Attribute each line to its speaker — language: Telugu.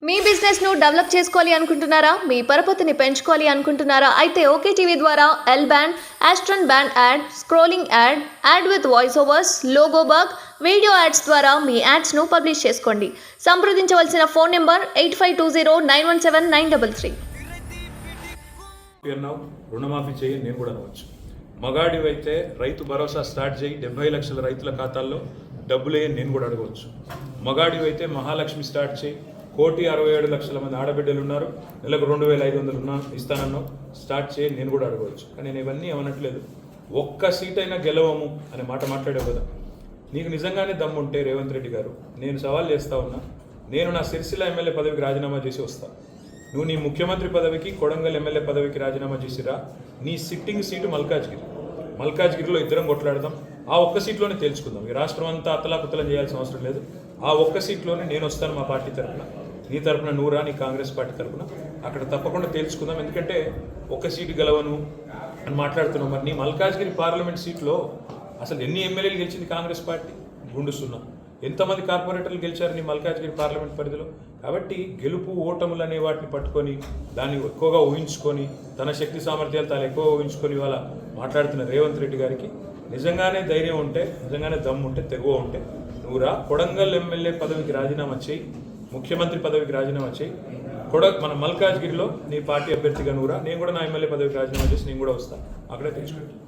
Speaker 1: మీ బిజినెస్ ను డెవలప్ చేసుకోవాలి అనుకుంటున్నారా? మీ పరపతిని పెంచుకోవాలి అనుకుంటున్నారా? అయితే ఓకే టీవీ ద్వారా L band, astron band ad, scrolling ad, ad with voice overs, logo bug, video ads ద్వారా మీ యాడ్స్ ను పబ్లిష్ చేసుకోండి. సంప్రదించవలసిన ఫోన్ నెంబర్ 8520917933.
Speaker 2: రుణమాఫీ చేయి నేను కూడా అనవచ్చు. మగాడివైతే రైతు భరోసా స్టార్ట్ చేయి, 70 లక్షల రైతుల ఖాతాల్లో డబ్బులు వేయని నేను కూడా అడగవచ్చు. మగాడివైతే మహాలక్ష్మి స్టార్ట్ చేయి, 1,67,00,000 మంది ఆడబిడ్డలు ఉన్నారు, నెలకు 2,500 ఇస్తానన్నావు, స్టార్ట్ చేయి నేను కూడా అడగవచ్చు. కానీ నేను ఇవన్నీ ఏమనట్లేదు. ఒక్క సీట్ అయినా గెలవము అనే మాట మాట్లాడావు కదా. నీకు నిజంగానే దమ్ముంటే రేవంత్ రెడ్డి గారు, నేను సవాల్ చేస్తా ఉన్నా, నేను నా సిరిసిల్ల ఎమ్మెల్యే పదవికి రాజీనామా చేసి వస్తా. నువ్వు నీ ముఖ్యమంత్రి పదవికి, కొడంగల్ ఎమ్మెల్యే పదవికి రాజీనామా చేసిరా. నీ సిట్టింగ్ సీటు మల్కాజ్గిరిలో ఇద్దరం కొట్లాడదాం. ఆ ఒక్క సీట్లోనే తేల్చుకుందాం. ఈ రాష్ట్రం అంతా అతలాకుతలం చేయాల్సిన అవసరం లేదు. ఆ ఒక్క సీట్లోనే నేను వస్తాను మా పార్టీ తరఫున, నీ తరఫున నూరా, నీ కాంగ్రెస్ పార్టీ తరఫున. అక్కడ తప్పకుండా తేల్చుకుందాం. ఎందుకంటే ఒక్క సీటు గెలవను అని మాట్లాడుతున్నాం. మరి నీ మల్కాజ్గిరి పార్లమెంట్ సీట్లో అసలు ఎన్ని ఎమ్మెల్యేలు గెలిచింది కాంగ్రెస్ పార్టీ? గుండుస్తున్నా. ఎంతమంది కార్పొరేటర్లు గెలిచారు నీ మల్కాజ్గిరి పార్లమెంట్ పరిధిలో? కాబట్టి గెలుపు ఓటములు అనే వాటిని పట్టుకొని, దాన్ని ఎక్కువగా ఊహించుకొని, తన శక్తి సామర్థ్యాలు తాను ఎక్కువగా ఊహించుకొని ఇవాళ మాట్లాడుతున్న రేవంత్ రెడ్డి గారికి నిజంగానే ధైర్యం ఉంటే, నిజంగానే దమ్ము ఉంటే, తెగువ ఉంటే నువ్వురా, కొడంగల్ ఎమ్మెల్యే పదవికి రాజీనామా చేయి, ముఖ్యమంత్రి పదవికి రాజీనామా చేయి. మన మల్కాజ్గిరిలో నీ పార్టీ అభ్యర్థిగా నువ్వురా, నేను కూడా నా ఎమ్మెల్యే పదవికి రాజీనామా చేసి నేను కూడా వస్తాను. అక్కడే తెచ్చుకుంటాను.